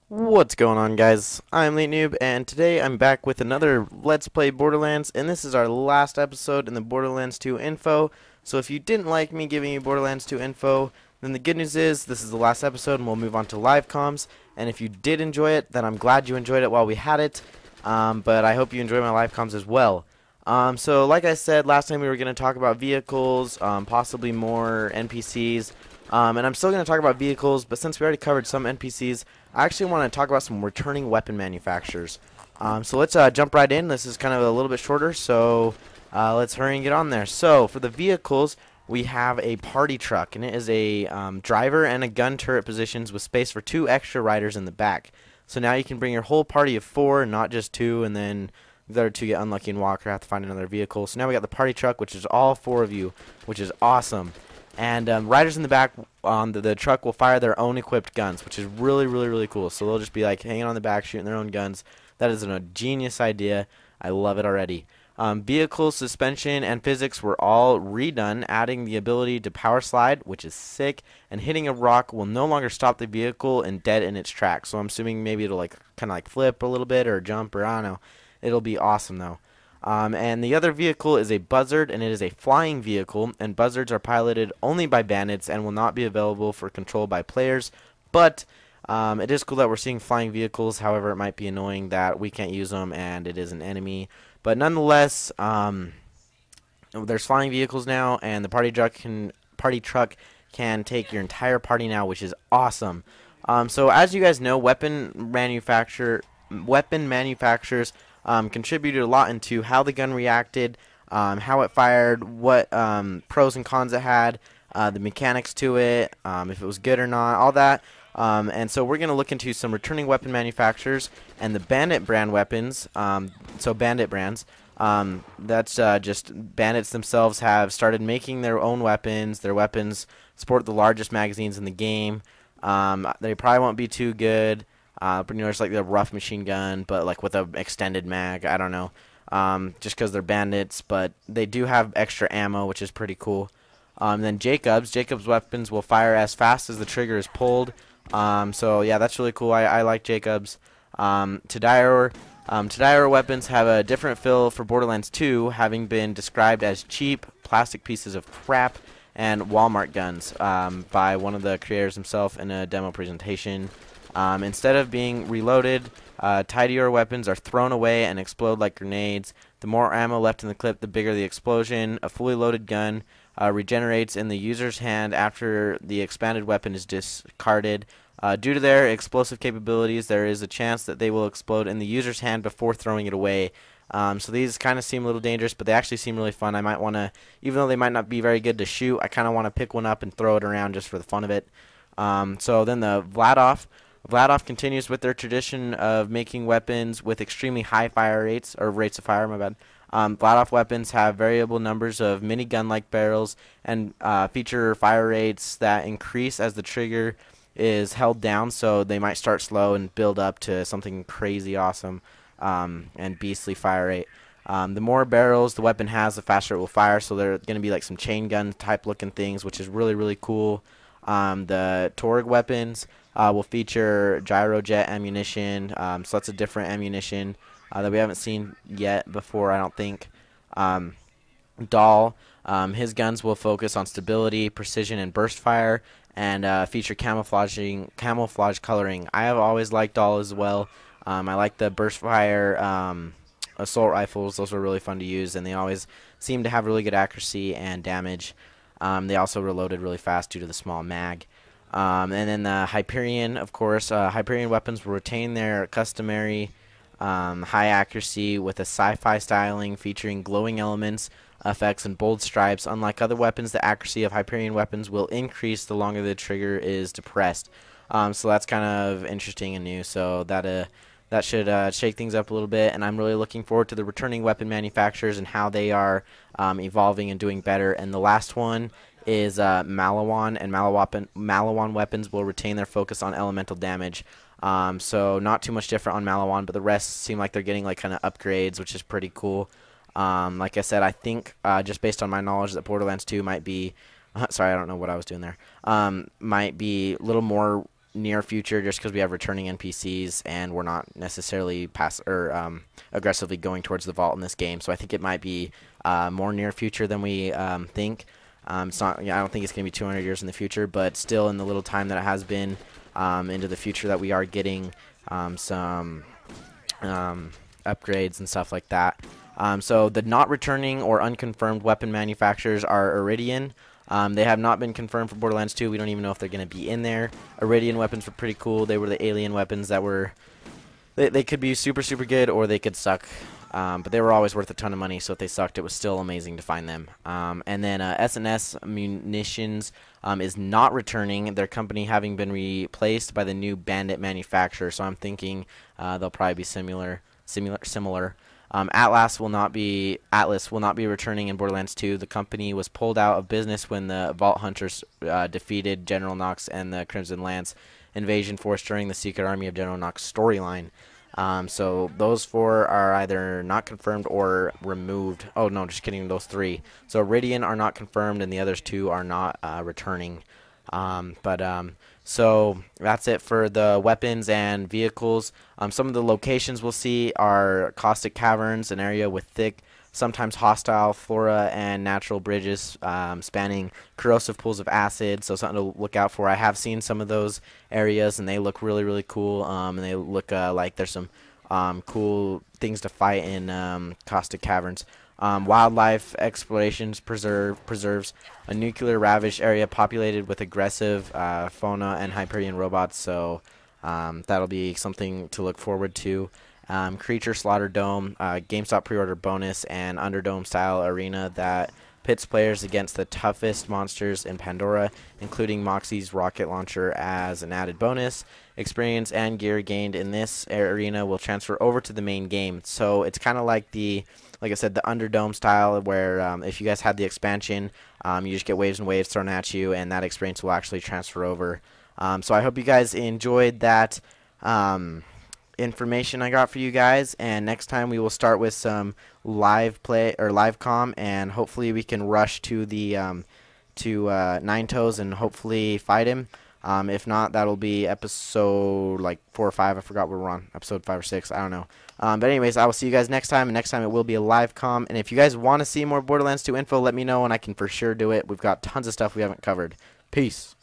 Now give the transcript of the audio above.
What's going on, guys? I'm Late Noob, and today I'm back with another Let's Play Borderlands, and this is our last episode in the Borderlands 2 info. So if you didn't like me giving you Borderlands 2 info, then the good news is this is the last episode, and we'll move on to live comms. And if you did enjoy it, then I'm glad you enjoyed it while we had it. But I hope you enjoy my live comms as well. So like I said, last time we were going to talk about vehicles, possibly more NPCs. And I'm still going to talk about vehicles, but since we already covered some NPCs, I actually want to talk about some returning weapon manufacturers. So let's jump right in. This is kind of a little bit shorter, so let's hurry and get on there. So for the vehicles, we have a party truck, and it is a driver and a gun turret positions with space for 2 extra riders in the back. So now you can bring your whole party of 4, not just 2, and then the other 2 get unlucky and walk or have to find another vehicle. So now we got the party truck, which is all 4 of you, which is awesome. And riders in the back on the truck will fire their own equipped guns, which is really cool. So they'll just be like hanging on the back, shooting their own guns. That is a genius idea. I love it already. Vehicle suspension and physics were all redone, adding the ability to power slide, which is sick. And hitting a rock will no longer stop the vehicle and dead in its tracks. So I'm assuming maybe it'll like kind of like flip a little bit or jump or I don't know. It'll be awesome though. And the other vehicle is a buzzard, and it is a flying vehicle, and buzzards are piloted only by bandits and will not be available for control by players. But it is cool that we're seeing flying vehicles. However, it might be annoying that we can't use them and it is an enemy. But nonetheless, there's flying vehicles now, and the party truck can take your entire party now, which is awesome. So as you guys know, weapon manufacturers contributed a lot into how the gun reacted, how it fired, what pros and cons it had, the mechanics to it, if it was good or not, all that. And so we're going to look into some returning weapon manufacturers and the Bandit brand weapons. So Bandit brands. That's just bandits themselves have started making their own weapons. Their weapons sport the largest magazines in the game. They probably won't be too good. Pretty much like the rough machine gun, but like with a extended mag. I don't know. Just because they're bandits, but they do have extra ammo, which is pretty cool. Then Jacob's weapons will fire as fast as the trigger is pulled. So yeah, that's really cool. I like Jacob's. Tadire weapons have a different feel for Borderlands 2, having been described as cheap plastic pieces of crap and Walmart guns by one of the creators himself in a demo presentation. Instead of being reloaded, tidier weapons are thrown away and explode like grenades. The more ammo left in the clip, the bigger the explosion. A fully loaded gun regenerates in the user's hand after the expanded weapon is discarded. Due to their explosive capabilities, there is a chance that they will explode in the user's hand before throwing it away. So these kind of seem a little dangerous, but they actually seem really fun. I might want to, even though they might not be very good to shoot, I kind of want to pick one up and throw it around just for the fun of it. So then the Vladov continues with their tradition of making weapons with extremely high fire rates, or rates of fire, my bad. Vladov weapons have variable numbers of minigun-like barrels and feature fire rates that increase as the trigger is held down, so they might start slow and build up to something crazy awesome and beastly fire rate. The more barrels the weapon has, the faster it will fire, so they're going to be like some chain gun type looking things, which is really cool. The Torg weapons will feature gyrojet ammunition, so that's a different ammunition that we haven't seen yet before, I don't think. Dahl, his guns will focus on stability, precision, and burst fire, and feature camouflage coloring. I have always liked Dahl as well. I like the burst fire assault rifles. Those are really fun to use, and they always seem to have really good accuracy and damage. They also reloaded really fast due to the small mag. And then the Hyperion, of course. Hyperion weapons will retain their customary high accuracy with a sci-fi styling featuring glowing elements, effects, and bold stripes. Unlike other weapons, the accuracy of Hyperion weapons will increase the longer the trigger is depressed. So that's kind of interesting and new. So that should shake things up a little bit, and I'm really looking forward to the returning weapon manufacturers and how they are evolving and doing better. And the last one is Malawan, and Malawan weapons will retain their focus on elemental damage. So not too much different on Malawan, but the rest seem like they're getting like kind of upgrades, which is pretty cool. Like I said, I think just based on my knowledge that Borderlands 2 might be, sorry, I don't know what I was doing there, might be a little more near future, just because we have returning NPCs and we're not necessarily aggressively going towards the vault in this game. So I think it might be more near future than we think. It's not. I don't think it's going to be 200 years in the future, but still in the little time that it has been into the future, that we are getting some upgrades and stuff like that. So the not returning or unconfirmed weapon manufacturers are Iridian. They have not been confirmed for Borderlands 2. We don't even know if they're going to be in there. Iridian weapons were pretty cool. They were the alien weapons that were... They could be super, super good, or they could suck. But they were always worth a ton of money, so if they sucked, it was still amazing to find them. And then S&S Munitions is not returning, their company having been replaced by the new Bandit manufacturer. So I'm thinking they'll probably be similar. Atlas will not be returning in Borderlands 2. The company was pulled out of business when the Vault Hunters defeated General Knox and the Crimson Lance invasion force during the Secret Army of General Knox storyline. So those 4 are either not confirmed or removed. Oh no, just kidding. Those 3. So Iridian are not confirmed, and the others 2 are not returning. So that's it for the weapons and vehicles. Some of the locations we'll see are Caustic Caverns, an area with thick, sometimes hostile flora and natural bridges spanning corrosive pools of acid, so something to look out for. I have seen some of those areas, and they look really, really cool, and they look like there's some cool things to fight in Caustic Caverns. Wildlife explorations preserves a nuclear ravaged area populated with aggressive fauna and Hyperion robots, so that'll be something to look forward to. Creature Slaughter Dome, GameStop pre-order bonus, and Underdome style arena that pits players against the toughest monsters in Pandora, including Moxie's rocket launcher as an added bonus. Experience and gear gained in this arena will transfer over to the main game. So it's kind of like like I said, the Underdome style, where if you guys had the expansion, you just get waves and waves thrown at you, and that experience will actually transfer over. So I hope you guys enjoyed that information I got for you guys, and next time we will start with some live play or live comm, and hopefully we can rush to the Nine Toes and hopefully fight him. If not, that'll be episode like 4 or 5. I forgot where we're on. Episode 5 or 6. I don't know. But anyways, I will see you guys next time. And next time it will be a live comm. And if you guys want to see more Borderlands 2 info, let me know, and I can for sure do it. We've got tons of stuff we haven't covered. Peace.